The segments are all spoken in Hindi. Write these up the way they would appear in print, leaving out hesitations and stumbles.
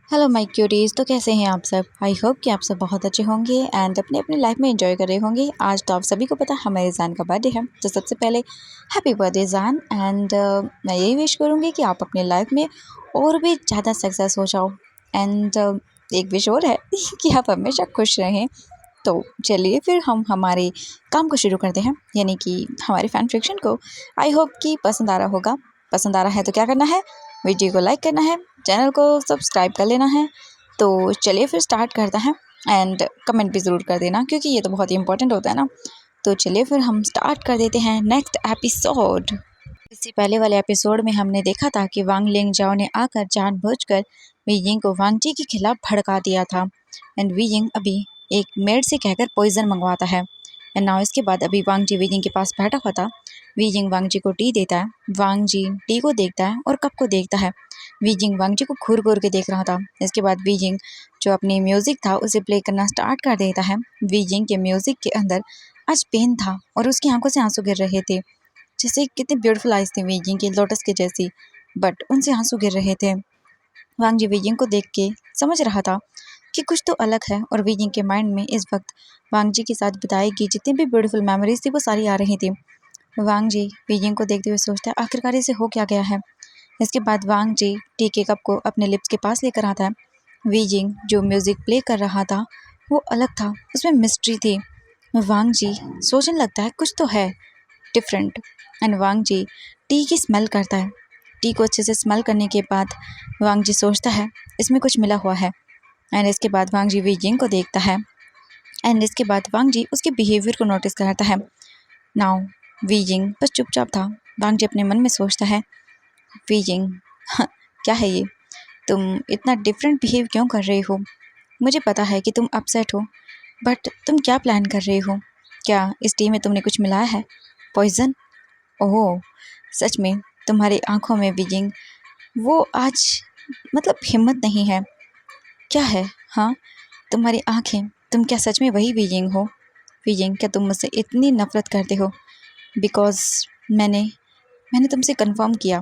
Hello my cuties. तो कैसे हैं आप सब? आई होप कि आप सब बहुत अच्छे होंगे एंड अपने अपनी लाइफ में एंजॉय कर रहे होंगे। आज तो आप सभी को पता है हमारे जान का बर्थडे है, तो सबसे पहले हैप्पी बर्थडे जान। एंड मैं यही विश करूँगी कि आप अपनी लाइफ में और भी ज़्यादा सक्सेस हो जाओ। एंड एक विश और है कि आप हमेशा खुश रहें। तो चलिए फिर हम हमारे काम को शुरू करते हैं, यानी कि हमारे फैन फिक्शन को। आई होप कि पसंद आ रहा होगा। पसंद आ रहा है तो क्या करना है, वीडियो को लाइक करना है, चैनल को सब्सक्राइब कर लेना है। तो चलिए फिर स्टार्ट करते हैं एंड कमेंट भी ज़रूर कर देना, क्योंकि ये तो बहुत ही इंपॉर्टेंट होता है ना। तो चलिए फिर हम स्टार्ट कर देते हैं नेक्स्ट एपिसोड। इससे पहले वाले एपिसोड में हमने देखा था कि वांग लिंग जाओ ने आकर जानबूझकर वीयिंग को वांग जी के खिलाफ भड़का दिया था। एंड वीयिंग अभी एक मेड से कहकर पॉइजन मंगवाता है। एंड नाउ इसके बाद अभी वांग जी वीयिंग के पास बैठा हुआ था। वीयिंग वांग जी को टी देता है। वांग जी टी को देखता है और कप को देखता है। वीयिंग वांग जी को घूर घूर के देख रहा था। इसके बाद वीयिंग जो अपनी म्यूजिक था उसे प्ले करना स्टार्ट कर देता है। वीयिंग के म्यूजिक के अंदर आज पेन था और उसकी आंखों से आंसू गिर रहे थे। जैसे कितनी ब्यूटीफुल आइज थी वीयिंग की, लोटस के जैसी, बट उनसे आंसू गिर रहे थे। वांग जी वीयिंग को देख के समझ रहा था कि कुछ तो अलग है, और वीयिंग के माइंड में इस वक्त वांग जी के साथ बिताई गई जितनी भी ब्यूटीफुल मेमोरीज थी वो सारी आ रही थी। वांग जी वीयिंग को देखते हुए सोचता है आखिरकार इसे हो क्या गया है। इसके बाद वांग जी टी के कप को अपने लिप्स के पास लेकर आता है। वीयिंग जो म्यूजिक प्ले कर रहा था वो अलग था, उसमें मिस्ट्री थी। वांग जी सोचने लगता है कुछ तो है different. And Wang G T की स्मेल करता है। टी को अच्छे से स्मेल करने के बाद वांग जी सोचता है इसमें कुछ मिला हुआ है। एंड इसके बाद वांग जी वीजिंग को देखता है। एंड इसके बाद वांग जी उसके बिहेवियर को नोटिस करता है। नाउ वीजिंग बस चुपचाप था। वांग जी अपने मन में सोचता है वीजिंग क्या है ये, तुम इतना डिफरेंट बिहेव क्यों कर रही हो? मुझे पता है कि तुम अपसेट हो, बट तुम क्या प्लान कर रही हो? क्या इस टी में तुमने कुछ मिलाया है? पॉइजन? ओह, सच में तुम्हारी आंखों में वीजिंग वो आज मतलब हिम्मत नहीं है। क्या है? हाँ, तुम्हारी आंखें, तुम क्या सच में वही वीजिंग हो? वीजिंग, क्या तुम मुझसे इतनी नफरत करते हो? बिकॉज मैंने मैंने तुमसे कन्फर्म किया,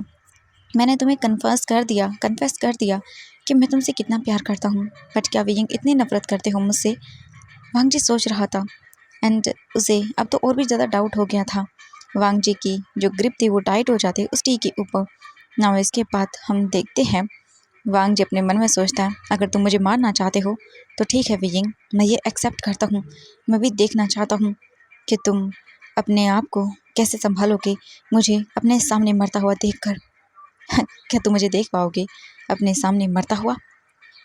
मैंने तुम्हें कन्फेस कर दिया कि मैं तुमसे कितना प्यार करता हूँ। बट क्या वीजिंग इतनी नफरत करते हो मुझसे? वांग जी सोच रहा था। एंड उसे अब तो और भी ज़्यादा डाउट हो गया था। वांग जी की जो ग्रिप थी वो टाइट हो जाती उस टी के ऊपर। ना इसके बाद हम देखते हैं वांग जी अपने मन में सोचता है अगर तुम मुझे मारना चाहते हो तो ठीक है वीजिंग, मैं ये एक्सेप्ट करता हूँ। मैं भी देखना चाहता हूँ कि तुम अपने आप को कैसे संभालोगे मुझे अपने सामने मरता हुआ देखकर। क्या तुम मुझे देख पाओगे अपने सामने मरता हुआ?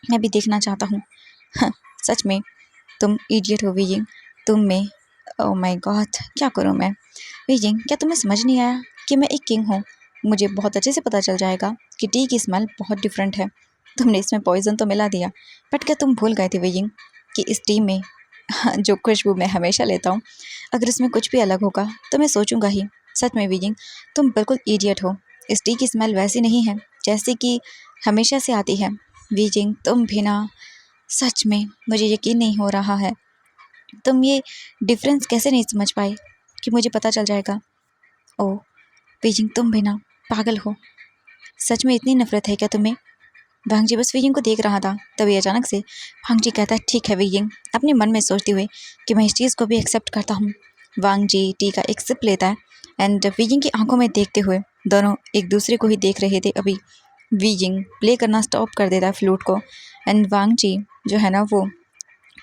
मैं भी देखना चाहता हूँ। सच में तुम इडियट हो वीजिंग, तुम में, ओह माय गॉड, क्या करूँ मैं? वीजिंग, क्या तुम्हें समझ नहीं आया कि मैं एक किंग हूँ? मुझे बहुत अच्छे से पता चल जाएगा कि टी की स्मेल बहुत डिफरेंट है। तुमने इसमें पॉइजन तो मिला दिया, बट क्या तुम भूल गए थे वीजिंग कि इस टी में जो खुशबू मैं हमेशा लेता हूँ, अगर इसमें कुछ भी अलग होगा तो मैं सोचूंगा ही। सच में वीजिंग, तुम बिल्कुल इडियट हो। इस टी की स्मेल वैसी नहीं है जैसे कि हमेशा से आती है। वीजिंग, तुम भी ना, सच में मुझे यकीन नहीं हो रहा है, तुम ये डिफरेंस कैसे नहीं समझ पाए कि मुझे पता चल जाएगा? ओह वीजिंग, तुम भी ना पागल हो। सच में इतनी नफरत है क्या तुम्हें? भांग जी बस वीजिंग को देख रहा था। तभी अचानक से भांग जी कहता है ठीक है वीजिंग, अपने मन में सोचते हुए कि मैं इस चीज़ को भी एक्सेप्ट करता हूँ। वांग जी टी का एक सिप लेता है एंड वीजिंग की आंखों में देखते हुए दोनों एक दूसरे को ही देख रहे थे। अभी वीजिंग प्ले करना स्टॉप कर देता है फ्लूट को। एंड वांग जी जो है ना वो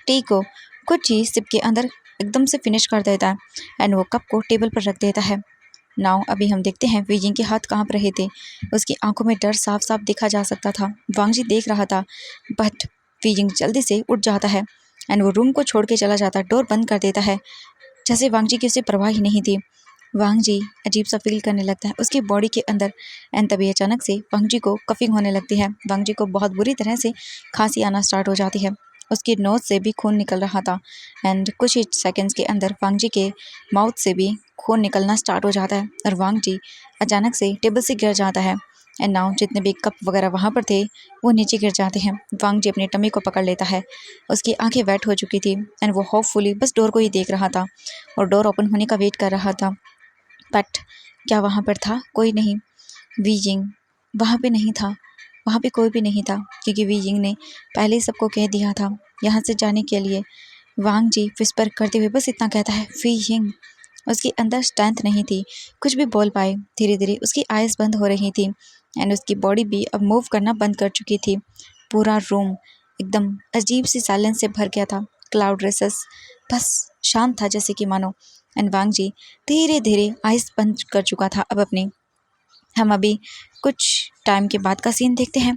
टी को कुछ ही सिप के अंदर एकदम से फिनिश कर देता है एंड वो कप को टेबल पर रख देता है। नाउ अभी हम देखते हैं वीजिंग के हाथ कांप रहे थे, उसकी आंखों में डर साफ साफ देखा जा सकता था। वांग जी देख रहा था, बट वीजिंग जल्दी से उठ जाता है एंड वो रूम को छोड़ के चला जाता है, डोर बंद कर देता है, जैसे वांग जी की उसे परवाह ही नहीं थी। वांग जी अजीब सा फील करने लगता है उसकी बॉडी के अंदर। एंड तभी अचानक से वांग जी को कफिंग होने लगती है। वांग जी को बहुत बुरी तरह से खांसी आना स्टार्ट हो जाती है, उसकी नोज से भी खून निकल रहा था। एंड कुछ ही सेकंड्स के अंदर वांग जी के माउथ से भी खून निकलना स्टार्ट हो जाता है और वांग जी अचानक से टेबल से गिर जाता है। एंड नाउ जितने भी कप वगैरह वहाँ पर थे वो नीचे गिर जाते हैं। वांग जी अपनी टमी को पकड़ लेता है, उसकी आंखें वेट हो चुकी थी एंड वो होपफुली बस डोर को ही देख रहा था और डोर ओपन होने का वेट कर रहा था। बट क्या वहाँ पर था? कोई नहीं। वीजिंग वहाँ पे नहीं था वहाँ पे कोई भी नहीं था क्योंकि वी यिंग ने पहले ही सबको कह दिया था यहाँ से जाने के लिए। वांग जी विस्पर करते हुए बस इतना कहता है, वी यिंग। उसके अंदर स्ट्रेंथ नहीं थी कुछ भी बोल पाए। धीरे धीरे उसकी आइज़ बंद हो रही थी एंड उसकी बॉडी भी अब मूव करना बंद कर चुकी थी। पूरा रूम एकदम अजीब सी साइलेंस से भर गया था। क्लाउड रेसेस बस शांत था जैसे कि मानो। एंड वांग जी धीरे धीरे आइज़ बंद कर चुका था अब अपनी। हम अभी कुछ टाइम के बाद का सीन देखते हैं।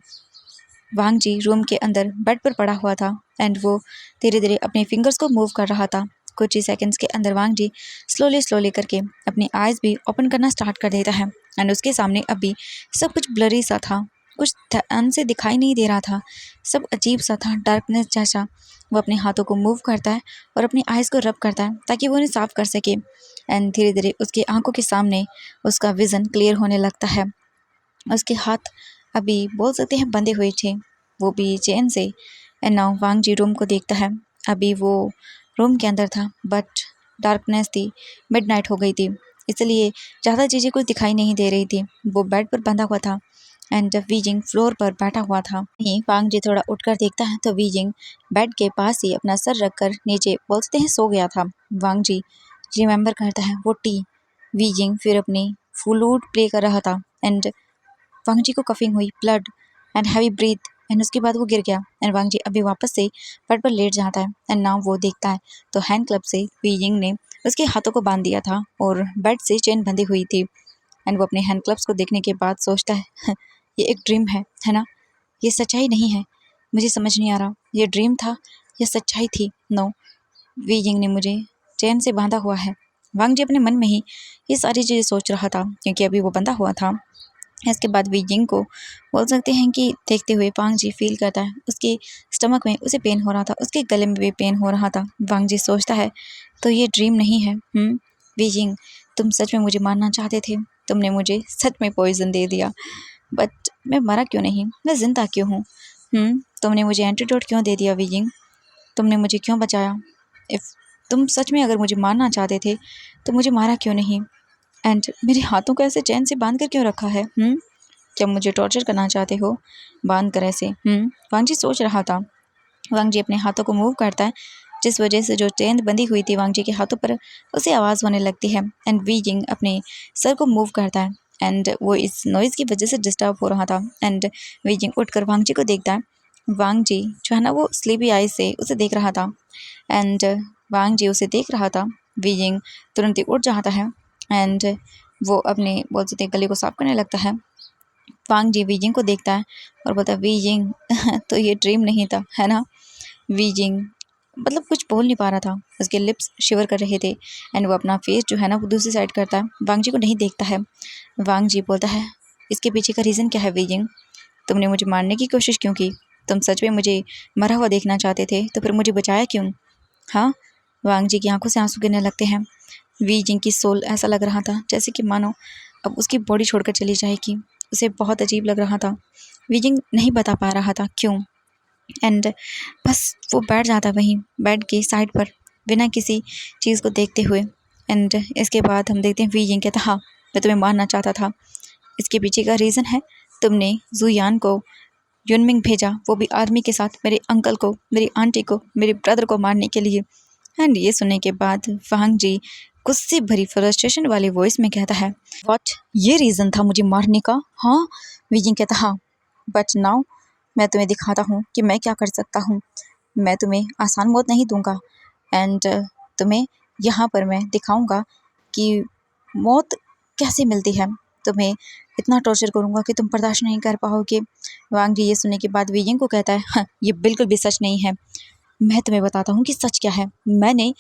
वांग जी रूम के अंदर बेड पर पड़ा हुआ था एंड वो धीरे धीरे अपने फिंगर्स को मूव कर रहा था। कुछ ही सेकंड्स के अंदर वांग जी स्लोली स्लोली करके अपनी आइज़ भी ओपन करना स्टार्ट कर देता है एंड उसके सामने अभी सब कुछ ब्लरी सा था। कुछ ध्यान से दिखाई नहीं दे रहा था, सब अजीब सा था, डार्कनेस जैसा। वो अपने हाथों को मूव करता है और अपनी आइज़ को रब करता है ताकि वो उन्हें साफ कर सके एंड धीरे धीरे उसकी आंखों के सामने उसका विज़न क्लियर होने लगता है। उसके हाथ अभी बोल सकते हैं बंधे हुए थे, वो भी चैन से। And now Wang Ji room को देखता है। अभी वो रूम के अंदर था बट डार्कनेस थी, मिडनाइट हो गई थी, इसलिए ज़्यादा चीज़ें कुछ दिखाई नहीं दे रही थी। वो बेड पर बंधा हुआ था एंड वी जिंग फ्लोर पर बैठा हुआ था। वहीं वांग जी थोड़ा उठकर देखता है तो वी जिंग बेड के पास ही अपना सर रखकर नीचे बोलते हैं सो गया था। वांग जी रिमेंबर करता है वो टी। वी जिंग फिर अपनी फ्लूट प्ले कर रहा था एंड वांग जी को कफिंग हुई, blood and heavy breath and उसके बाद वो गिर गया एंड वांग जी अभी वापस से बेड पर लेट जाता है एंड नाउ वो देखता है तो हैंड क्लब से वी यिंग ने उसके हाथों को बांध दिया था और बेड से चेन बंधी हुई थी। एंड वो अपने हैंड क्लब्स को देखने के बाद सोचता है ये एक ड्रीम है ना, ये सच्चाई नहीं है। मुझे समझ नहीं आ रहा ये ड्रीम था या सच्चाई थी। नो, वी यिंग ने मुझे चैन से बांधा हुआ है। वांग जी अपने मन में ही ये सारी चीज़ें सोच रहा था क्योंकि अभी वो बंधा हुआ था। इसके बाद वी जिंग को बोल सकते हैं कि देखते हुए वांग जी फील करता है उसके स्टमक में उसे पेन हो रहा था, उसके गले में भी पेन हो रहा था। वांग जी सोचता है तो ये ड्रीम नहीं है। वी जिंग, तुम सच में मुझे मारना चाहते थे, तुमने मुझे सच में पॉइजन दे दिया, बट मैं मरा क्यों नहीं, मैं जिंदा क्यों हूँ। तुमने मुझे एंटीडोट क्यों दे दिया वी जिंग, तुमने मुझे क्यों बचाया। इफ़ तुम सच में अगर मुझे मारना चाहते थे तो मुझे मारा क्यों नहीं एंड मेरे हाथों को ऐसे चैन से बांध कर क्यों रखा है। क्या मुझे टॉर्चर करना चाहते हो बांध कर ऐसे। वांग जी सोच रहा था। वांग जी अपने हाथों को मूव करता है जिस वजह से जो चेन बंधी हुई थी वांग जी के हाथों पर उसे आवाज़ होने लगती है एंड वी जिंग अपने सर को मूव करता है एंड वो इस नॉइज़ की वजह से डिस्टर्ब हो रहा था एंड वी जिंग उठकर वांग जी को देखता है। वांग जी जो है ना वो स्लीपी आई से उसे देख रहा था एंड वांग जी उसे देख रहा था। वी जिंग तुरंत ही उठ जाता है एंड वो अपने बोल सकते गले को साफ करने लगता है। वांग जी वी जिंग को देखता है और बोलता है वी जिंग तो ये ड्रीम नहीं था है ना। वी जिंग मतलब कुछ बोल नहीं पा रहा था, उसके लिप्स शिवर कर रहे थे एंड वो अपना फेस जो है ना वो दूसरी साइड करता है, वांग जी को नहीं देखता है। वांग जी बोलता है इसके पीछे का रीज़न क्या है वी जिंग, तुमने मुझे मारने की कोशिश क्यों की, तुम सच में मुझे मरा हुआ देखना चाहते थे तो फिर मुझे बचाया क्यों। हाँ, वांग जी की आंखों से आंसू गिरने लगते हैं। वी जिंग की सोल ऐसा लग रहा था जैसे कि मानो अब उसकी बॉडी छोड़कर चली जाएगी, उसे बहुत अजीब लग रहा था। वी जिंग नहीं बता पा रहा था क्यों एंड बस वो बैठ जाता वहीं बेड की साइड पर बिना किसी चीज़ को देखते हुए। एंड इसके बाद हम देखते हैं वी जिंग कहता हाँ मैं तुम्हें मारना चाहता था, इसके पीछे का रीज़न है तुमने जुयान को युनमिंग भेजा, वो भी आर्मी के साथ, मेरे अंकल को, मेरी आंटी को, मेरे ब्रदर को मारने के लिए। एंड ये सुनने के बाद वांग जी गुस्से भरी फ्रस्ट्रेशन वाली वॉइस में कहता है व्हाट, ये रीज़न था मुझे मारने का। हाँ, वी जिंग कहता हाँ, बट नाउ मैं तुम्हें दिखाता हूँ कि मैं क्या कर सकता हूँ, मैं तुम्हें आसान मौत नहीं दूंगा एंड तुम्हें यहाँ पर मैं दिखाऊंगा कि मौत कैसे मिलती है, तुम्हें इतना टॉर्चर करूँगा कि तुम बर्दाश्त नहीं कर पाओगे। वांग जी ये सुनने के बाद वी यिंग को कहता है हाँ, ये बिल्कुल भी सच नहीं है, मैं तुम्हें बताता हूँ कि सच क्या है। मैंने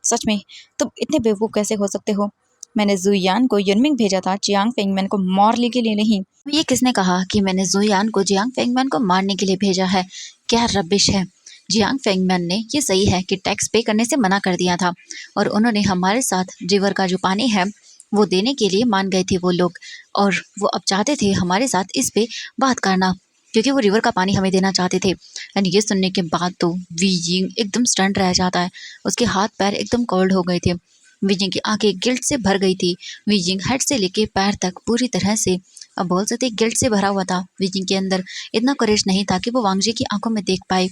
सच में तुम इतने बेवकूफ़ कैसे हो सकते हो, मैंने जुयान को युनमिंग भेजा था जियांग फेंगमैन को मारने के लिए नहीं। ये किसने कहा कि मैंने जुयान को जियांग फेंगमैन को मारने के लिए भेजा है, क्या रबिश है। जियांग फेंगमैन ने ये सही है कि टैक्स पे करने से मना कर दिया था और उन्होंने हमारे साथ रिवर का जो पानी है वो देने के लिए मान गए थे वो लोग, और वो अब चाहते थे हमारे साथ इस पे बात करना क्योंकि वो रिवर का पानी हमें देना चाहते थे। एंड ये सुनने के बाद तो वी जिंग एकदम स्टंट रह जाता है, उसके हाथ पैर एकदम कोल्ड हो गए थे, वी जिंग की आंखें गिल्ट से भर गई थी। वी जिंग हेड से लेके पैर तक पूरी तरह से अब बोल सकते गिल्ट से भरा हुआ था। वीजिंग के अंदर इतना करेज नहीं था कि वो वांग जी की आंखों में देख पाए।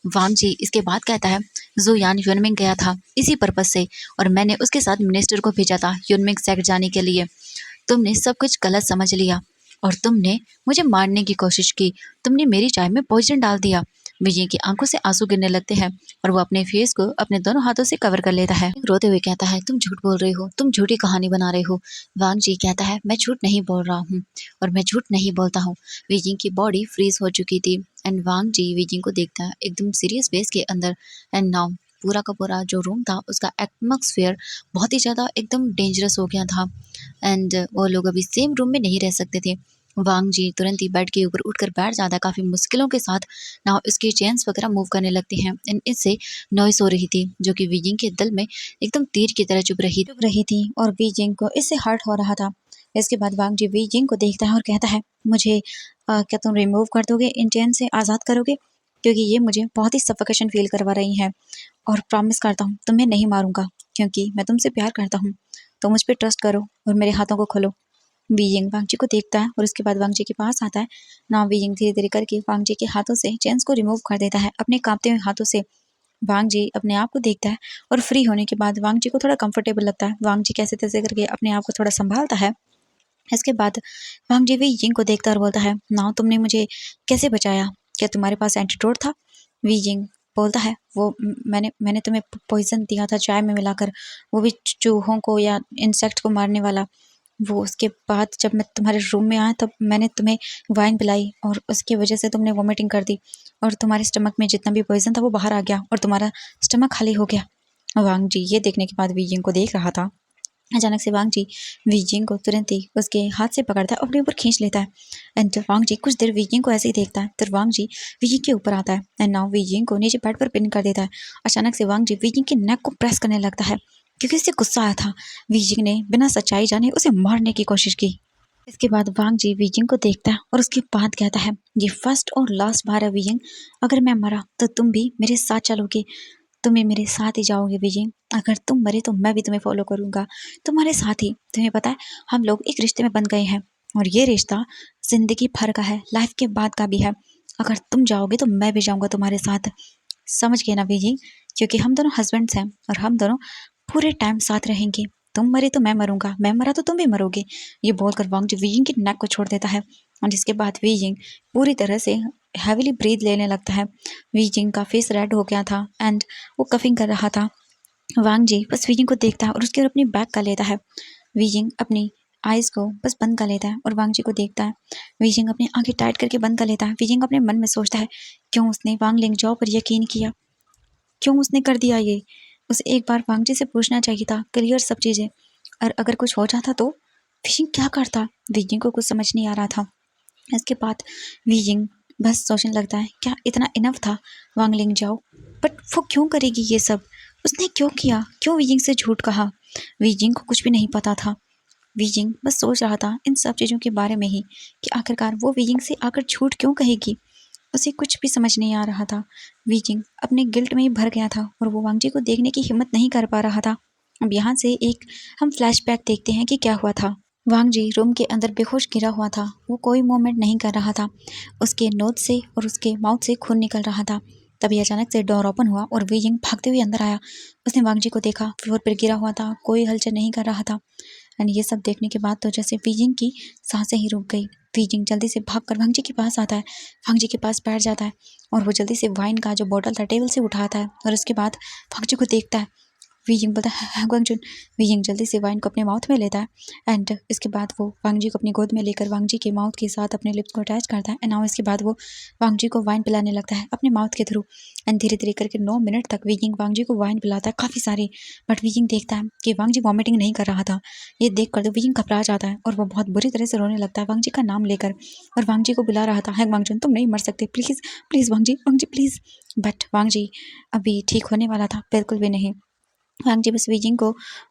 वांग जी इसके बाद कहता है, जुयान युनमिंग गया था इसी पर्पज से, और मैंने उसके साथ मिनिस्टर को भेजा था युनमिंग सेक्ट जाने के लिए। तुमने सब कुछ गलत समझ लिया और तुमने मुझे मारने की कोशिश की। तुमने मेरी चाय में पॉइजन डाल दिया। विजय की आंखों से आंसू गिरने लगते हैं और वो अपने फेस को अपने दोनों हाथों से कवर कर लेता है। रोते हुए कहता है, तुम झूठ बोल रहे हो, तुम झूठी कहानी बना रहे हो। वांग जी कहता है, मैं झूठ नहीं बोल रहा हूँ और मैं झूठ नहीं बोलता हूँ। विजिंग की बॉडी फ्रीज हो चुकी थी एंड वांग जी विजिंग को देखता है एकदम सीरियस फेस के अंदर। एंड नाउ पूरा का पूरा जो रूम था उसका एटमॉस्फेयर बहुत ही ज़्यादा एकदम डेंजरस हो गया था एंड वो लोग अभी सेम रूम में नहीं रह सकते थे। वांग जी तुरंत ही बेड के ऊपर उठकर बैठ जाता है काफ़ी मुश्किलों के साथ। ना उसकी चेन्स वगैरह मूव करने लगते हैं एंड इससे नॉइस हो रही थी जो कि विजिंग के दिल में एकदम तीर की तरह चुभ रही थी और वीजिंग को इससे हर्ट हो रहा था। इसके बाद वांग जी वीजिंग को देखता है और कहता है, मुझे क्या तुम रिमूव कर दोगे, इन चेन से आज़ाद करोगे, क्योंकि ये मुझे बहुत ही सफोकेशन फील करवा रही हैं। और प्रॉमिस करता हूँ तुम्हें नहीं मारूंगा, क्योंकि मैं तुमसे प्यार करता हूँ। तो मुझ पर ट्रस्ट करो और मेरे हाथों को खोलो। वीजिंग वांग जी को देखता है और उसके बाद वांग जी के पास आता है। ना वीजिंग धीरे धीरे करके वांग जी के हाथों से चेन्स को रिमूव कर देता है अपने कांपते हुए हाथों से। वांग जी अपने आप को देखता है और फ्री होने के बाद वांग जी को थोड़ा कंफर्टेबल लगता है। वांग जी कैसे तैसे करके अपने आप को थोड़ा संभालता है। इसके बाद वांग जी वी जिंग को देखता है और बोलता है, नाउ तुमने मुझे कैसे बचाया, क्या तुम्हारे पास एंटीडोट था? वी जिंग बोलता है, वो मैंने मैंने तुम्हें पॉइजन दिया था चाय में मिलाकर, वो भी चूहों को या इंसेक्ट को मारने वाला। वो उसके बाद जब मैं तुम्हारे रूम में आया तब मैंने तुम्हें वाइन पिलाई और उसकी वजह से तुमने वॉमिटिंग कर दी और तुम्हारे स्टमक में जितना भी पॉइजन था वो बाहर आ गया और तुम्हारा स्टमक खाली हो गया। वांग जी ये देखने के बाद वीजिंग को देख रहा था। अचानक से वांग जी वीजिंग को तुरंत ही उसके हाथ से पकड़ता है और अपने ऊपर खींच लेता है। एंड वांग जी कुछ देर वीजिंग को ऐसे ही देखता है। फिर वांग जी वीजिंग के ऊपर आता है एंड नाउ वीजिंग को नीचे बेड पर पिन कर देता है। अचानक से वांग जी वीजिंग के नेक को प्रेस करने लगता है क्योंकि उसे गुस्सा आया था। वीजिंग ने बिना सच्चाई जाने उसे मारने की कोशिश की। इसके बाद वांग जी वीजिंग को देखता है और उसके बाद कहता है, ये फर्स्ट और लास्ट बार है वीजिंग, अगर मैं मरा तो तुम भी मेरे साथ चलोगे, तुम भी मेरे साथ ही जाओगे वीजिंग। अगर तुम मरे तो मैं भी तुम्हें फॉलो करूंगा, तुम्हारे साथ ही। तुम्हें पता है हम लोग एक रिश्ते में बंध गए हैं और ये रिश्ता जिंदगी भर का है, लाइफ के बाद का भी है। अगर तुम जाओगे तो मैं भी जाऊंगा तुम्हारे साथ, समझ गए ना वीजिंग? क्योंकि हम दोनों हस्बैंड्स हैं और हम दोनों पूरे टाइम साथ रहेंगे। तुम मरे तो मैं मरूंगा, मैं मरा तो तुम भी मरोगे। ये बोलकर वांग जी वीजिंग की नेक को छोड़ देता है और जिसके बाद वीजिंग पूरी तरह से हैविली ब्रीथ लेने लगता है। वीजिंग का फेस रेड हो गया था एंड वो कफिंग कर रहा था। वांग जी बस वीजिंग को देखता है और उसके ऊपर अपनी बैग कर लेता है। वीजिंग अपनी आइज को बस बंद कर लेता है और वांग जी को देखता है। वीजिंग अपनी आंखें टाइट करके बंद कर लेता है। वीजिंग अपने मन में सोचता है, क्यों उसने वांग लिंगजाओ पर यकीन किया, क्यों उसने कर दिया ये? उसे एक बार वांग जी से पूछना चाहिए था क्लियर सब चीज़ें, और अगर कुछ हो जाता तो वीजिंग क्या करता? वीजिंग को कुछ समझ नहीं आ रहा था। इसके बाद वीजिंग बस सोचने लगता है, क्या इतना इनफ था वांग लिंगजाओ? बट वो क्यों करेगी ये सब? उसने क्यों किया? क्यों वीजिंग से झूठ कहा? वीजिंग को कुछ भी नहीं पता था। वीजिंग बस सोच रहा था इन सब चीज़ों के बारे में ही कि आखिरकार वो वीजिंग से आकर झूठ क्यों कहेगी। उसे कुछ भी समझ नहीं आ रहा था। वीजिंग अपने गिल्ट में ही भर गया था और वो वांग जी को देखने की हिम्मत नहीं कर पा रहा था। अब यहाँ से एक हम फ्लैशबैक देखते हैं कि क्या हुआ था। वांग जी रूम के अंदर बेहोश गिरा हुआ था। वो कोई मूवमेंट नहीं कर रहा था। उसके नोज से और उसके माउथ से खून निकल रहा था। तभी अचानक से डोर ओपन हुआ और वीजिंग भागते हुए अंदर आया। उसने वांग जी को देखा, फ्लोर पर गिरा हुआ था, कोई हलचल नहीं कर रहा था। एंड ये सब देखने के बाद तो जैसे वीजिंग की सांसें ही रुक गई। वीजिंग जल्दी से भागकर वांग जी के पास आता है, वांग जी के पास बैठ जाता है और वो जल्दी से वाइन का जो बोतल था टेबल से उठाता है और उसके बाद वांग जी को देखता है। वीजिंग बोलता है, ग्वांगजुन। वीजिंग जल्दी से वाइन को अपने माउथ में लेता है एंड इसके बाद वो वांग जी को अपनी गोद में लेकर वांग जी के माउथ के साथ अपने लिप्स को अटैच करता है एंड नाउ इसके बाद वो वांग जी को वाइन पिलाने लगता है अपने माउथ के थ्रू। एंड धीरे धीरे करके 9 मिनट तक वीजिंग वांग जी को वाइन पिलाता है काफ़ी सारी। बट वीजिंग देखता है कि वांग जी वॉमिटिंग नहीं कर रहा था। ये देख कर तो वीजिंग घबरा जाता है और वो बहुत बुरी तरह से रोने लगता है वांग जी का नाम लेकर और वांग जी को बुला रहा था, है वांगजुन तुम नहीं मर सकते, please please Wang ji please. But Wang ji अभी ठीक होने वाला था, बिल्कुल भी नहीं। वांग जी बस वीजिंग को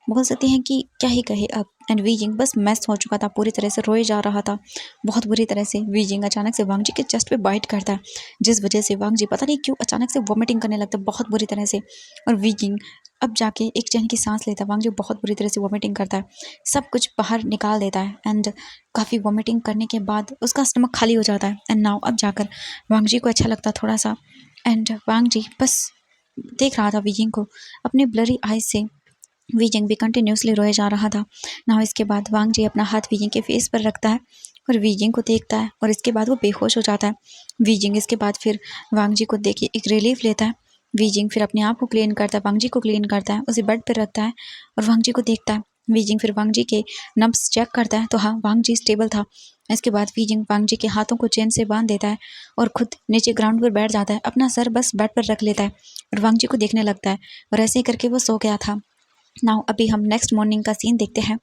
बोल सकते हैं कि क्या ही कहे अब। एंड वीजिंग बस मैस हो चुका था, पूरी तरह से रोए जा रहा था बहुत बुरी तरह से। वीजिंग अचानक से वांग जी के चेस्ट पे बाइट करता है जिस वजह से वांग जी पता नहीं क्यों अचानक से वॉमिटिंग करने लगता है बहुत बुरी तरह से। और वीजिंग अब जाके एक चैन की सांस लेता है। वांग जी बहुत बुरी तरह से वॉमिटिंग करता है, सब कुछ बाहर निकाल देता है एंड काफ़ी वॉमिटिंग करने के बाद उसका स्टमक खाली हो जाता है एंड नाउ अब जाकर वांग जी को अच्छा लगता थोड़ा सा एंड वांग जी बस देख रहा था वीजिंग को अपने ब्लरी आइज से। वीजिंग भी कंटिन्यूसली रोए जा रहा था। नाउ इसके बाद वांग जी अपना हाथ वीजिंग के फेस पर रखता है और वीजिंग को देखता है और इसके बाद वो बेहोश हो जाता है। वीजिंग इसके बाद फिर वांग जी को देख के एक रिलीफ लेता है। वीजिंग फिर अपने आप को क्लीन करता है, वांग जी को क्लीन करता है, उसे बेड पर रखता है और वांग जी को देखता है। वीजिंग फिर वांग जी के नब्स चेक करता है तो हाँ वांग जी स्टेबल था। इसके बाद वीजिंग वांग जी के हाथों को चेन से बांध देता है और खुद नीचे ग्राउंड पर बैठ जाता है, अपना सर बस बेड पर रख लेता है और वांग जी को देखने लगता है और ऐसे ही करके वो सो गया था। नाउ अभी हम नेक्स्ट मॉर्निंग का सीन देखते हैं।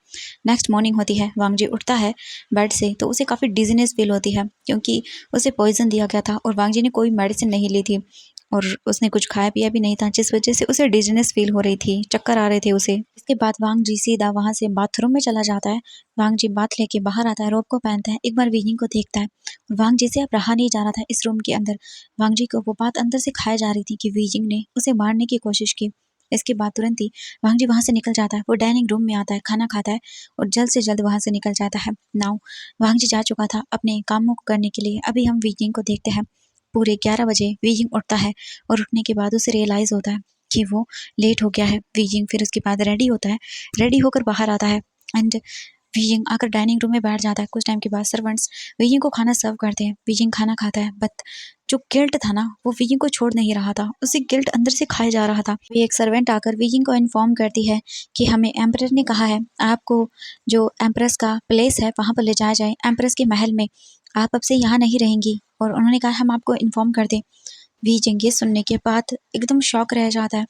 नेक्स्ट मॉर्निंग होती है, वांग जी उठता है बेड से तो उसे काफ़ी डिजीनेस फील होती है क्योंकि उसे पॉइजन दिया गया था और वांग जी ने कोई मेडिसिन नहीं ली थी और उसने कुछ खाया पिया भी नहीं था, जिस वजह से उसे डिजीनेस फील हो रही थी, चक्कर आ रहे थे उसे। इसके बाद वांग जी सीधा वहाँ से बाथरूम में चला जाता है। वांग जी बाथ लेके बाहर आता है, रोब को पहनता है, एक बार वीजिंग को देखता है और वांग जी से अब रहा नहीं जा रहा था इस रूम के अंदर। वांग जी को वो बात अंदर से खाया जा रही थी कि वीजिंग ने उसे मारने की कोशिश की। इसके बाद तुरंत ही वांग जी वहाँ से निकल जाता है, वो डाइनिंग रूम में आता है, खाना खाता है और जल्द से जल्द वहाँ से निकल जाता है। नाउ वांग जी जा चुका था अपने कामों को करने के लिए। अभी हम वीजिंग को देखते हैं। पूरे 11 बजे वीजिंग उठता है और उठने के बाद उसे रियलाइज होता है कि वो लेट हो गया है। वीजिंग फिर उसके बाद रेडी होता है, रेडी होकर बाहर आता है एंड वीजिंग आकर डाइनिंग रूम में बैठ जाता है। कुछ टाइम के बाद सर्वेंट्स वीजिंग को खाना सर्व करते हैं, वीजिंग खाना खाता है बट जो गिल्ट था ना वो वीजिंग को छोड़ नहीं रहा था, उसे गिल्ट अंदर से खाया जा रहा था। एक सर्वेंट आकर वीजिंग को इन्फॉर्म करती है कि हमें एम्परर ने कहा है आपको जो एम्प्रेस का प्लेस है वहाँ पर ले जाया जाए, एम्प्रेस के महल में, आप अब से यहाँ नहीं रहेंगी और उन्होंने कहा हम आपको इन्फॉर्म कर दें। वीजिंग ये सुनने के बाद एकदम शॉक रह जाता है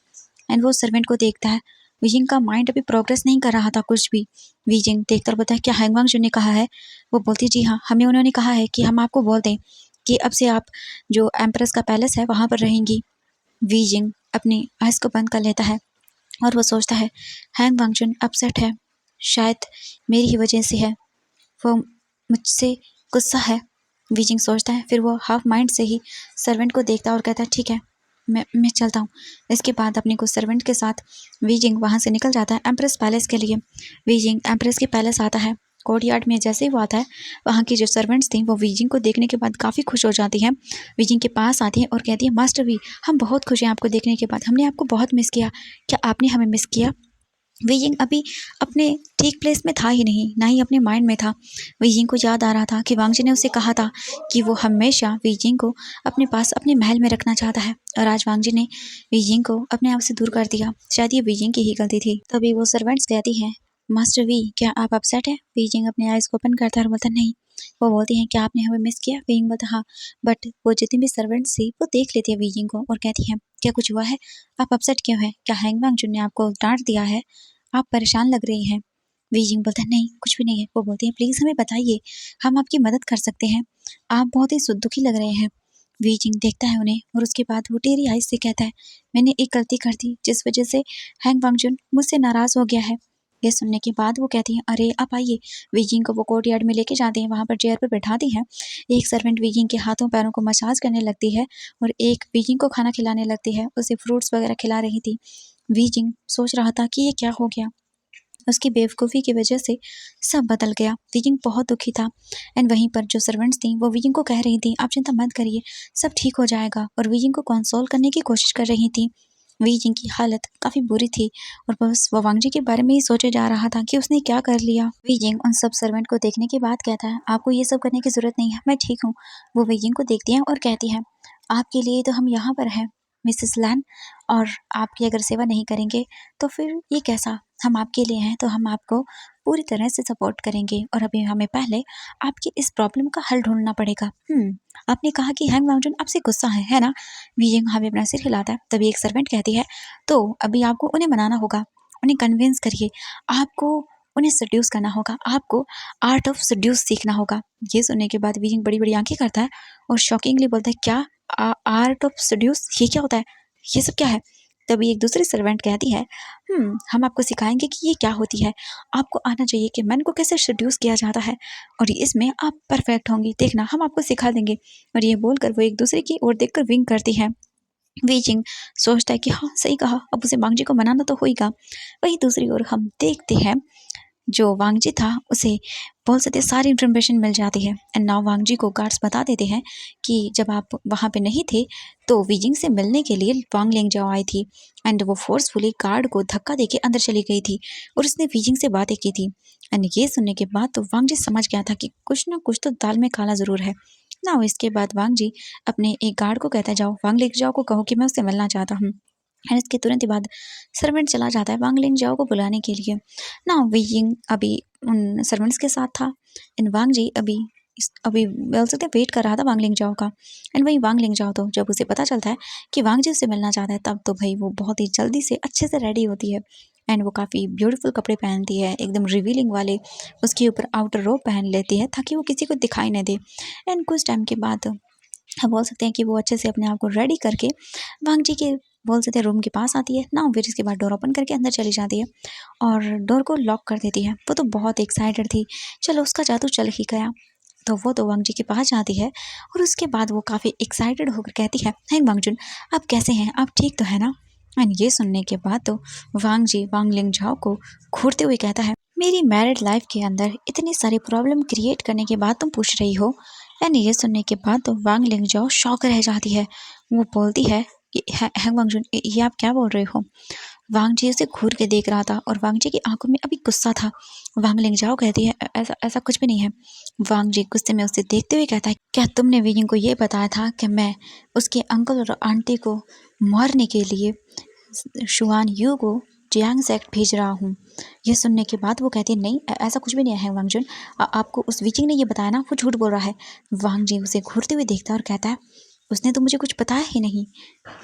एंड वो सर्वेंट को देखता है। वीजिंग का माइंड अभी प्रोग्रेस नहीं कर रहा था कुछ भी। वीजिंग देखकर बोलता है क्या हैंगवांग जो ने कहा है? वो बोलती जी हाँ, हमें उन्होंने कहा है कि हम आपको बोल दें कि अब से आप जो एम्प्रेस का पैलेस है वहाँ पर रहेंगी। वीजिंग अपनी आइज़ को बंद कर लेता है और वो सोचता है हैंग वांगचुन अपसेट है, शायद मेरी ही वजह से है, वो मुझसे गुस्सा है। वीजिंग सोचता है, फिर वो हाफ माइंड से ही सर्वेंट को देखता है और कहता है ठीक है मैं चलता हूँ। इसके बाद अपने कुछ सर्वेंट के साथ वीजिंग वहाँ से निकल जाता है एम्प्रेस पैलेस के लिए। वीजिंग एम्प्रेस के पैलेस आता है। कोर्टयार्ड में जैसे ही वो आता है वहाँ की जो सर्वेंट्स थी वो वीजिंग को देखने के बाद काफ़ी खुश हो जाती हैं। वीजिंग के पास आती है और कहती है मास्टर वी, हम बहुत खुश हैं आपको देखने के बाद, हमने आपको बहुत मिस किया, क्या आपने हमें मिस किया? वीजिंग अभी अपने ठीक प्लेस में था ही नहीं, ना ही अपने माइंड में था। वीजिंग को याद आ रहा था कि वांगजी ने उसे कहा था कि वो हमेशा वीजिंग को अपने पास अपने महल में रखना चाहता है और आज वांगजी ने वीजिंग को अपने आप से दूर कर दिया। शायद ये वीजिंग की ही गलती थी। तभी वो सर्वेंट्स कहती हैं मास्टर वी, क्या आप अपसेट है? वीजिंग अपने आइज को ओपन करता है और बोलता नहीं। वो बोलती हैं क्या आपने हमें मिस किया? वीजिंग बोलता हाँ, बट वो जितनी भी सर्वेंट्स थी वो देख लेती है वीजिंग को और कहती हैं क्या कुछ हुआ है? आप अपसेट क्यों है? क्या हैंग वांगचुन ने आपको डांट दिया है? आप परेशान लग रही हैं। वीजिंग बोलता है नहीं कुछ भी नहीं है। वो बोलती है प्लीज़ हमें बताइए, हम आपकी मदद कर सकते हैं, आप बहुत ही दुखी लग रहे हैं। वीजिंग देखता है उन्हें और उसके बाद वो टेरी आइज से कहता है मैंने एक गलती कर दी जिस वजह से हैंग वांगचुन मुझसे नाराज़ हो गया है। ये सुनने के बाद वो कहती हैं अरे आप आइए। वीजिंग को वो कोर्टयार्ड में लेके जाते हैं, वहाँ पर चेयर पर बैठाती हैं। एक सर्वेंट वीजिंग के हाथों पैरों को मसाज करने लगती है और एक वीजिंग को खाना खिलाने लगती है, उसे फ्रूट्स वगैरह खिला रही थी। वीजिंग सोच रहा था कि ये क्या हो गया, उसकी बेवकूफ़ी की वजह से सब बदल गया। वीजिंग बहुत दुखी था एंड वहीं पर जो सर्वेंट्स थी वो वीजिंग को कह रही थी आप चिंता मत करिए, सब ठीक हो जाएगा और वीजिंग को कंसोल करने की कोशिश कर रही थी। वीजिंग की हालत काफ़ी बुरी थी और बस वो वांगजी के बारे में ही सोचे जा रहा था कि उसने क्या कर लिया। वीजिंग उन सब सर्वेंट को देखने के बाद कहता है आपको ये सब करने की ज़रूरत नहीं है, मैं ठीक हूँ। वो वीजिंग को देखती है और कहती है आपके लिए तो हम यहाँ पर हैं मिसेस लैन, और आपकी अगर सेवा नहीं करेंगे तो फिर ये कैसा? हम आपके लिए हैं तो हम आपको पूरी तरह से सपोर्ट करेंगे और अभी हमें पहले आपकी इस प्रॉब्लम का हल ढूंढना पड़ेगा। आपने कहा कि हैंग वांगचुन आपसे गुस्सा है ना? वीजिंग हमें अपना सिर हिलाता है। तभी एक सर्वेंट कहती है तो अभी आपको उन्हें मनाना होगा, उन्हें कन्विंस करिए, आपको उन्हें सड्यूस करना होगा, आपको आर्ट ऑफ सड्यूस सीखना होगा। ये सुनने के बाद वीजिंग बड़ी बड़ी आंखें करता है और शॉकिंगली बोलता है क्या आर्ट ऑफ सड्यूस, ये क्या होता है, ये सब क्या है? तभी एक दूसरी सर्वेंट कहती है हम आपको सिखाएंगे कि ये क्या होती है, आपको आना चाहिए कि मैन को कैसे सड्यूस किया जाता है और इसमें आप परफेक्ट होंगी, देखना हम आपको सिखा देंगे। और ये बोलकर वो एक दूसरे की ओर देखकर विंक करती है। वीजिंग सोचता है कि हाँ सही कहा, अब उसे वांगजी को मनाना तो होगा। वहीं दूसरी ओर हम देखते हैं जो वांगजी था उसे बोल सकते हैं सारी इन्फॉर्मेशन मिल जाती है एंड नाउ वांगजी को गार्ड्स बता देते हैं कि जब आप वहाँ पे नहीं थे तो वीजिंग से मिलने के लिए वांग लेंगजाओ आई थी एंड वो फोर्सफुली गार्ड को धक्का देके अंदर चली गई थी और उसने वीजिंग से बातें की थी। एंड ये सुनने के बाद तो वांगजी समझ गया था कि कुछ ना कुछ तो दाल में काला जरूर है ना। इसके बाद वांगजी अपने एक गार्ड को कहता है जाओ वांग लेंगजाओ को कहो कि मैं उससे मिलना चाहता हूँ। एंड इसके तुरंत ही बाद सर्वेंट चला जाता है वांग लेंगजाओ को बुलाने के लिए ना। वीजिंग अभी उन सर्वेंट्स के साथ था एंड वांग जी अभी बोल सकते हैं वेट कर रहा था वांग लिंगजाओ का। एंड वही वांग लिंगजाओ तो जब उसे पता चलता है कि वांग जी उससे मिलना चाहता है तब तो भाई वो बहुत ही जल्दी से अच्छे से रेडी होती है एंड वो काफ़ी ब्यूटीफुल कपड़े पहनती है एकदम रिवीलिंग वाले। उसके ऊपर आउटर रोब पहन लेती है ताकि वो किसी को दिखाई न दे। एंड कुछ टाइम के बाद हम बोल सकते हैं कि वो अच्छे से अपने आप को रेडी करके वांग जी के बोल सकते हैं रूम के पास आती है ना। फिर इसके बाद डोर ओपन करके अंदर चली जाती है और डोर को लॉक कर देती है। वो तो बहुत एक्साइटेड थी, चलो उसका जादू चल ही गया। तो वो तो वांग जी के पास जाती है और उसके बाद वो काफ़ी एक्साइटेड होकर कहती है हैंग वांगजुन आप कैसे हैं, आप ठीक तो है ना। एंड ये सुनने के बाद तो वांग जी वांग लिंगझाओ को घूरते हुए कहता है मेरी मैरिड लाइफ के अंदर इतनी सारी प्रॉब्लम क्रिएट करने के बाद तुम पूछ रही हो। एंड ये सुनने के बाद तो वांग लिंगझाओ शॉक रह जाती है। वो बोलती है कि हैंग वांगजुन ये आप क्या बोल रहे हो। वांग जी उसे घूर के देख रहा था और वांग जी की आंखों में अभी गुस्सा था। वांग लिंगजाओ कहती है ऐसा ऐसा कुछ भी नहीं है। वांग जी गुस्से में उसे देखते हुए कहता है क्या तुमने विंग को ये बताया था कि मैं उसके अंकल और आंटी को मारने के लिए शुआन यू को जियांग सेक्ट भेज रहा हूँ। ये सुनने के बाद वो कहती है नहीं ऐसा कुछ भी नहीं है वांगजुन, आपको उस विचिंग ने ये बताया ना, वो झूठ बोल रहा है। वांग जी उसे घूरते हुए देखता है और कहता है उसने तो मुझे कुछ बताया ही नहीं,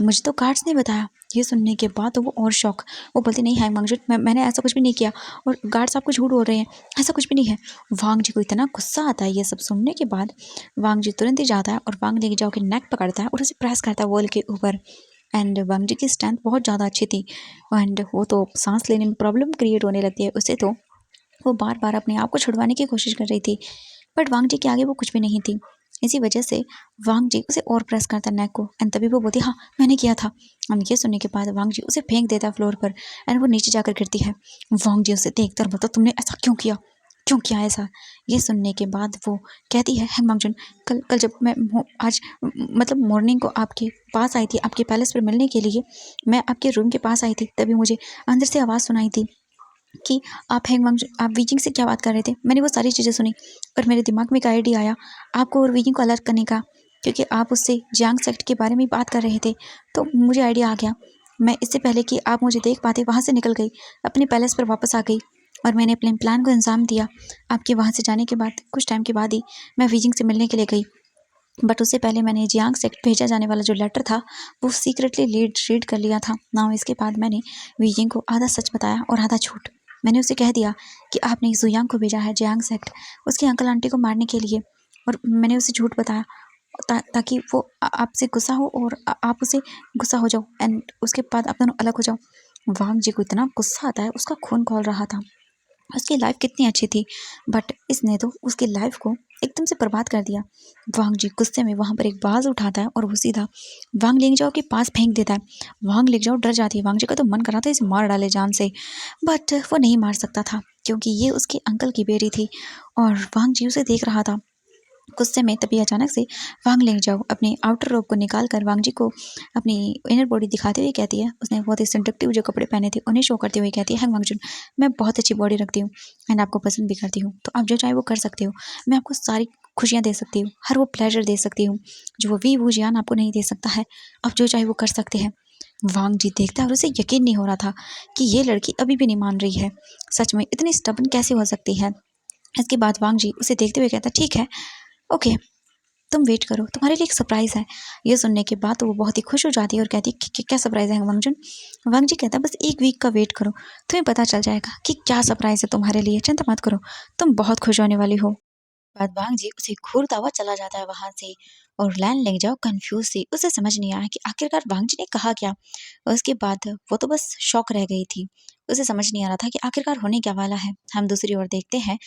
मुझे तो गार्ड्स ने बताया। ये सुनने के बाद तो वो और शौक, वो बोलती नहीं है वांगजुन मैंने ऐसा कुछ भी नहीं किया और गार्ड्स आपको झूठ बोल रहे हैं, ऐसा कुछ भी नहीं है। वांग जी को इतना गुस्सा आता है ये सब सुनने के बाद। वांग जी तुरंत ही जाता है और वांग लेके जाओ के नेक पकड़ता है और उसे प्रेस करता है वॉल के ऊपर। एंड वांग जी की स्ट्रेंथ बहुत ज़्यादा अच्छी थी एंड वो तो सांस लेने में प्रॉब्लम क्रिएट होने लगती है उसे, तो वो बार बार अपने आप को छुड़वाने की कोशिश कर रही थी बट वांग जी के आगे वो कुछ भी नहीं थी। इसी वजह से वांग जी उसे और प्रेस करता नेक को एंड तभी वो बोलती हाँ मैंने किया था। हम ये सुनने के बाद वांग जी उसे फेंक देता है फ्लोर पर एंड वो नीचे जाकर गिरती है। वांग जी उसे देखकर बोलता तुमने ऐसा क्यों किया, क्यों किया ऐसा। ये सुनने के बाद वो कहती है वांगजुन कल कल जब मैं आज मतलब मॉर्निंग को आपके पास आई थी आपके पैलेस पर मिलने के लिए, मैं आपके रूम के पास आई थी तभी मुझे अंदर से आवाज़ सुनाई थी कि आप वीजिंग से क्या बात कर रहे थे। मैंने वो सारी चीज़ें सुनी और मेरे दिमाग में एक आइडिया आया आपको और वीजिंग को अलर्ट करने का, क्योंकि आप उससे जियांग सेक्ट के बारे में बात कर रहे थे। तो मुझे आइडिया आ गया, मैं इससे पहले कि आप मुझे देख पाते वहाँ से निकल गई, अपने पैलेस पर वापस आ गई और मैंने अपने प्लान को अंजाम दिया। आपके वहाँ से जाने के बाद कुछ टाइम के बाद ही मैं वीजिंग से मिलने के लिए गई, बट उससे पहले मैंने जियांग सेक्ट भेजा जाने वाला जो लेटर था वो सीक्रेटली रीड कर लिया था ना। इसके बाद मैंने वीजिंग को आधा सच बताया और आधा झूठ। मैंने उसे कह दिया कि आपने जुयांग को भेजा है जियांग सेक्ट उसके अंकल आंटी को मारने के लिए, और मैंने उसे झूठ बताया ताकि वो आपसे गुस्सा हो और आप उसे गुस्सा हो जाओ एंड उसके बाद आप दोनों अलग हो जाओ। वांग जी को इतना गुस्सा आता है, उसका खून खौल रहा था। उसकी लाइफ कितनी अच्छी थी बट इसने तो उसकी लाइफ को एकदम से बर्बाद कर दिया। वांग जी गुस्से में वहाँ पर एक बाज उठाता है और वो सीधा वांग लिंगजाओ के पास फेंक देता है। वांग लिंगजाओ डर जाती है, वांग जी का तो मन कर रहा था इसे मार डाले जान से, बट वो नहीं मार सकता था क्योंकि ये उसके अंकल की बेटी थी और वांग जी उसे देख रहा था गुस्से में। तभी अचानक से वांग लिंगजाओ अपने आउटर रोब को निकाल कर वांग जी को अपनी इनर बॉडी दिखाते हुए कहती है, उसने बहुत ही सेडक्टिव जो कपड़े पहने थे उन्हें शो करते हुए कहती है वांगजुन मैं बहुत अच्छी बॉडी रखती हूँ एंड आपको पसंद भी करती हूँ, तो आप जो चाहे वो कर सकते हो, मैं आपको सारी खुशियाँ दे सकती हूँ, हर वो प्लेजर दे सकती हूँ जो वो वी वो जियान आपको नहीं दे सकता है, आप जो चाहे वो कर सकते हैं। वांग जी देखता है और उसे यकीन नहीं हो रहा था कि ये लड़की अभी भी नहीं मान रही है, सच में इतनी स्टबन कैसे हो सकती है। इसके बाद वांग जी उसे देखते हुए कहता ठीक है ओके तुम वेट करो, तुम्हारे लिए एक सरप्राइज़ है। ये सुनने के बाद तो वो बहुत ही खुश हो जाती है और कहती है कि क्या सरप्राइज़ है वांगजुन। वांग जी कहता है बस एक वीक का वेट करो, तुम्हें पता चल जाएगा कि क्या सरप्राइज़ है तुम्हारे लिए, चिंता मत करो, तुम बहुत खुश होने वाली हो। बाद वांग जी उसे घूरता हुआ चला जाता है वहां से और लैन लेंग जाओ कंफ्यूज थी, उसे समझ नहीं आया कि आखिरकार वांग जी ने कहा क्या। और उसके बाद वो तो बस शॉक रह गई थी, उसे समझ नहीं आ रहा था कि आखिरकार होने क्या वाला है। हम दूसरी ओर देखते हैं,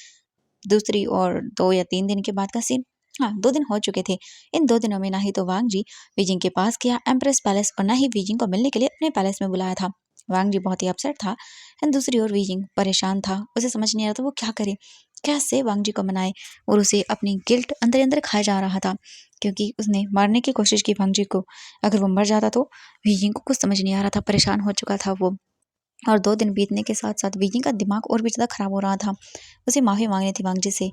दूसरी ओर 2 या 3 दिन के बाद का सीन। हाँ, 2 दिन हो चुके थे। इन 2 दिनों में ना ही तो वांग जी बीजिंग के पास गया एम्प्रेस पैलेस और ना ही बीजिंग को मिलने के लिए अपने पैलेस में बुलाया था। वांग जी बहुत ही अपसेट था एंड दूसरी ओर बीजिंग परेशान था। उसे समझ नहीं आ रहा था वो क्या करे? कैसे वांग जी को मनाए? और उसे अपनी गिल्ट अंदर-अंदर खाए जा रहा था क्योंकि उसने मारने की कोशिश की वांग जी को। अगर वो मर जाता तो बीजिंग को कुछ समझ नहीं आ रहा था, परेशान हो चुका था वो। और 2 दिन बीतने के साथ-साथ बीजिंग का दिमाग और भी ज़्यादा खराब हो रहा था। उसे माफ़ी माँगनी थी वांग जी से,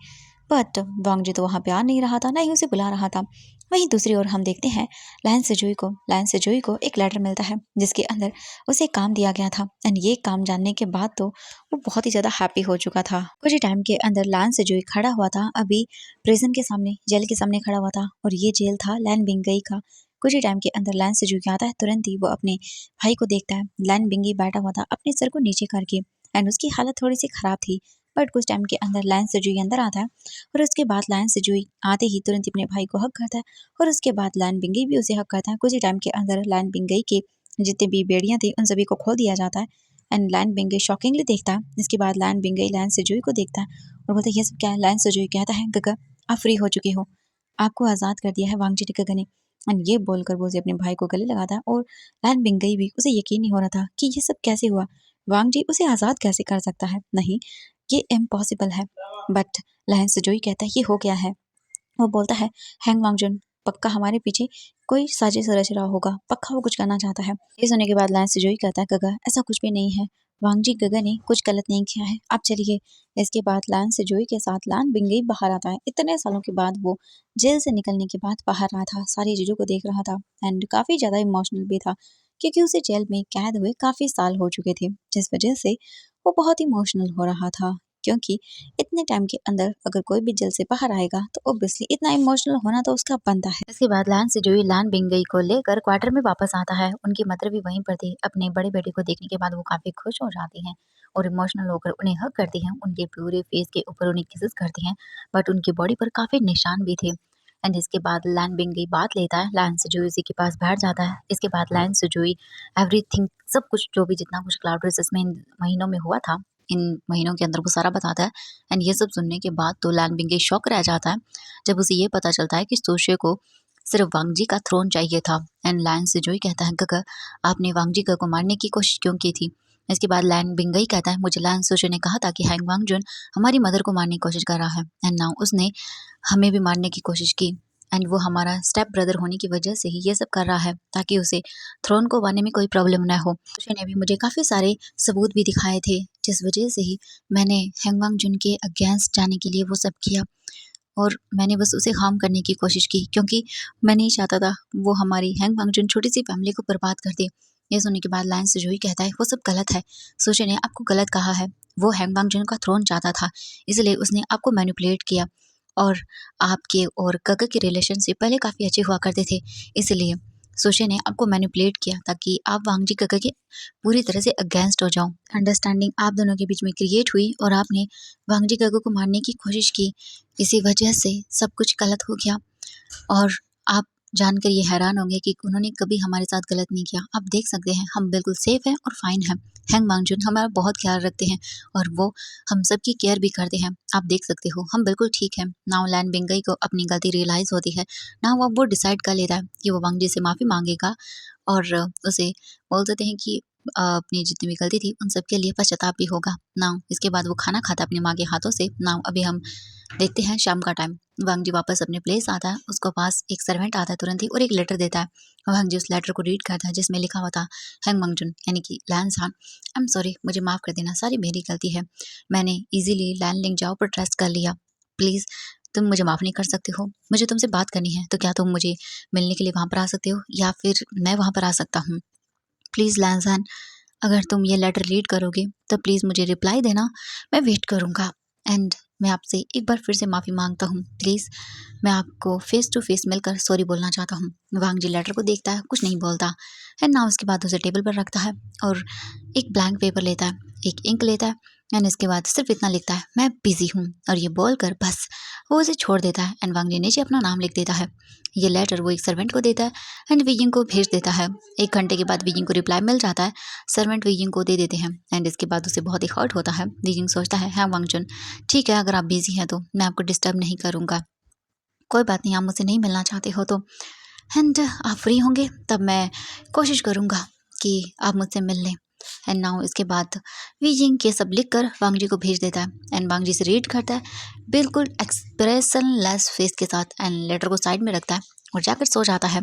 बट वांग जी तो वहाँ पे आ नहीं रहा था, ना ही उसे बुला रहा था। वहीं दूसरी ओर हम देखते हैं लायन सेजुई को एक लेटर मिलता है, जिसके अंदर उसे काम दिया गया था एंड ये काम जानने के बाद तो वो बहुत ही ज़्यादा हैप्पी हो चुका था। कुछ ही टाइम के अंदर लायन सेजुई खड़ा हुआ था, अभी प्रिज़न के सामने, जेल के सामने खड़ा हुआ था और ये जेल था लैन बिंगई का। कुछ ही टाइम के अंदर लायन सेजुई आता है, तुरंत ही वो अपने भाई को देखता है। लैन बिंगी बैठा हुआ था अपने सर को नीचे करके एंड उसकी हालत थोड़ी सी खराब थी। बट कुछ टाइम के अंदर लायन सेजुई अंदर आता है और उसके बाद लायन सेजुई आते ही तुरंत ही अपने भाई को हक करता है और उसके बाद लायन बिंगी भी उसे हक करता है। कुछ ही टाइम के अंदर लायन बिंगई के जितने भी बेड़ियां थी उन सभी को खोल दिया जाता है एंड लायन बिंगई शॉकिंगली देखता है। इसके बाद लायन बिंगई लायन सेजुई को देखता है और बोलता है ये सब क्या है? लायन सेजुई कहता है गगा आप फ्री हो चुके हो, आपको आजाद कर दिया है वांगजी टिकगन ने। एंड ये बोलकर वो उसे अपने भाई को गले लगाता है और लैन बिंगई भी उसे यकीन नहीं हो रहा था कि ये सब कैसे हुआ, वांग जी उसे आज़ाद कैसे कर सकता है? नहीं, ये इम्पॉसिबल है। बट लहन सेजोई कहता है ये हो गया है। वो बोलता है हैंग वांगजुन पक्का हमारे पीछे कोई साजिश रच रहा होगा, पक्का वो कुछ करना चाहता है। ये सुनने के बाद लैन सिजोई कहता है गगा ऐसा कुछ भी नहीं है, वांगजी गगा ने कुछ गलत नहीं किया है, आप चलिए। इसके बाद लैन सिजोई के साथ लैन बिंगई बाहर आता है। इतने सालों के बाद वो जेल से निकलने के बाद बाहर रहा था, सारी चीजों को देख रहा था एंड काफी ज्यादा इमोशनल भी था क्योंकि उसे जेल में कैद हुए काफी साल हो चुके थे, जिस वजह से वो बहुत इमोशनल हो रहा था क्योंकि इतने टाइम के अंदर अगर कोई भी जेल से बाहर आएगा तो ऑब्वियसली इतना इमोशनल होना तो उसका बनता है। इसके बाद लैन सिजोई लैन बिंगई को लेकर क्वार्टर में वापस आता है। उनकी मदर भी वहीं पर थी। अपने बड़े बेटे को देखने के बाद वो काफी खुश हो जाती हैं और इमोशनल होकर उन्हें हग करती हैं। उनके पूरे फेस के ऊपर उन्हें किसेस करती हैं, बट उनकी बॉडी पर काफी निशान भी थे। एंड इसके बाद लैन बिंगई बात लेता है, लैन सिजोई उसी के पास बैठ जाता है। इसके बाद लैन सिजोई एवरीथिंग सब कुछ जो भी जितना कुछ क्लाउड रेसेस में इन महीनों में हुआ था, इन महीनों के अंदर वो सारा बताता है। एंड ये सब सुनने के बाद तो लैन बिंगे शॉक रह जाता है जब उसे ये पता चलता है कि सोशे को सिर्फ वांगजी का थ्रोन चाहिए था। एंड लैन सिजोई कहता है गगा आपने वांगजी को मारने की कोशिश क्यों की थी? इसके बाद लैन बिंगई कहता है मुझे लैन सोशे ने कहा था कि हैंग वांगजुन हमारी मदर को मारने की कोशिश कर रहा है एंड नाउ उसने हमें भी मारने की कोशिश की एंड वो हमारा स्टेप ब्रदर होने की वजह से ही ये सब कर रहा है ताकि उसे थ्रोन को पाने में कोई प्रॉब्लम ना हो। सोशे ने भी मुझे काफ़ी सारे सबूत भी दिखाए थे जिस वजह से ही मैंने हैंग वांगजुन के अगेंस्ट जाने के लिए वो सब किया और मैंने बस उसे हार्म करने की कोशिश की क्योंकि मैं नहीं चाहता था वो हमारी हैंग वांगजुन छोटी सी फैमिली को बर्बाद कर दे। ये सुनने के बाद लायन सिजोई कहता है वो सब गलत है, सोशे ने आपको गलत कहा है। वो हैंग वांगजुन का थ्रोन चाहता था इसलिए उसने आपको मैनिपुलेट किया और आपके और गगा के रिलेशनशिप पहले काफ़ी अच्छे हुआ करते थे, इसलिए सोशे ने आपको मैनिपुलेट किया ताकि आप वांगजी गगा के पूरी तरह से अगेंस्ट हो जाओ। अंडरस्टैंडिंग आप दोनों के बीच में क्रिएट हुई और आपने वांगजी गगा को मारने की कोशिश की, इसी वजह से सब कुछ गलत हो गया और आप जानकर ये हैरान होंगे कि उन्होंने कभी हमारे साथ गलत नहीं किया। आप देख सकते हैं हम बिल्कुल सेफ हैं और फाइन हैं। हैंग वांगजुन हमारा बहुत ख्याल रखते हैं और वो हम सब की केयर भी करते हैं। आप देख सकते हो हम बिल्कुल ठीक हैं। नाउ लैन बिंगई को अपनी गलती रियलाइज़ होती है। नाउ अब वो डिसाइड कर लेता है कि वो वांगजी से माफ़ी माँगेगा और उसे बोल देते हैं कि अपनी जितनी भी गलती थी उन सब के लिए पश्चाताप भी होगा। नाउ इसके बाद वो खाना खाता है अपनी माँ के हाथों से। नाउ अभी हम देखते हैं शाम का टाइम। वांगजी वापस अपने प्लेस आता है, उसको पास एक सर्वेंट आता है तुरंत ही और एक लेटर देता है। वांगजी उस लेटर को रीड करता है जिसमें लिखा हुआ था हैंग वांगजुन यानी कि लैन सान आई एम सॉरी, मुझे माफ़ कर देना, सारी मेरी गलती है। मैंने इजीली लैन लिंग जाओ पर ट्रस्ट कर लिया। प्लीज़ तुम मुझे माफ़ नहीं कर सकते हो? मुझे तुमसे बात करनी है तो क्या तुम मुझे मिलने के लिए वहाँ पर आ सकते हो या फिर मैं वहाँ पर आ सकता हूँ? प्लीज़ लैन सान अगर तुम ये लेटर रीड करोगे तो प्लीज़ मुझे रिप्लाई देना, मैं वेट करूँगा। एंड मैं आपसे एक बार फिर से माफ़ी मांगता हूँ, प्लीज़ मैं आपको फेस टू फेस मिलकर सॉरी बोलना चाहता हूँ। वांग जी लेटर को देखता है, कुछ नहीं बोलता है ना। उसके बाद उसे टेबल पर रखता है और एक ब्लैंक पेपर लेता है, एक इंक लेता है एंड इसके बाद सिर्फ इतना लिखता है मैं बिजी हूँ और ये बोलकर बस वो उसे छोड़ देता है। एंड वांग जी नीचे अपना नाम लिख देता है। ये लेटर वो एक सर्वेंट को देता है एंड वीइंग को भेज देता है। 1 घंटे के बाद वीइंग को रिप्लाई मिल जाता है। सर्वेंट वीइंग को दे देते हैं एंड इसके बाद उसे बहुत ही हर्ट होता है। वीइंग सोचता है हाँ वांगजुन ठीक है, अगर आप बिजी हैं तो मैं आपको डिस्टर्ब नहीं करूँगा। कोई बात नहीं, आप मुझसे नहीं मिलना चाहते हो तो एंड आप फ्री होंगे तब मैं कोशिश करूँगा कि आप मुझसे मिल लें। एंड नाउ इसके बाद वीजिंग ये सब लिख कर वांग जी को भेज देता है एंड वांग जी से रीड करता है बिल्कुल एक्सप्रेशन लेस फेस के साथ एंड लेटर को साइड में रखता है और जाकर सो जाता है।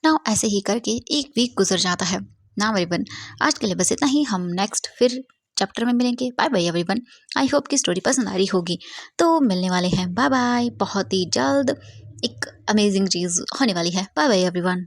नाउ ऐसे ही करके एक वीक गुजर जाता है। नाउ एवरीवन, आज के लिए बस इतना ही। हम नेक्स्ट फिर चैप्टर में मिलेंगे। Bye bye everyone. I hope कि स्टोरी पसंद आ रही होगी। तो मिलने वाले हैं। Bye bye. बहुत ही जल्द एक अमेजिंग चीज़ होने वाली है। Bye bye everyone.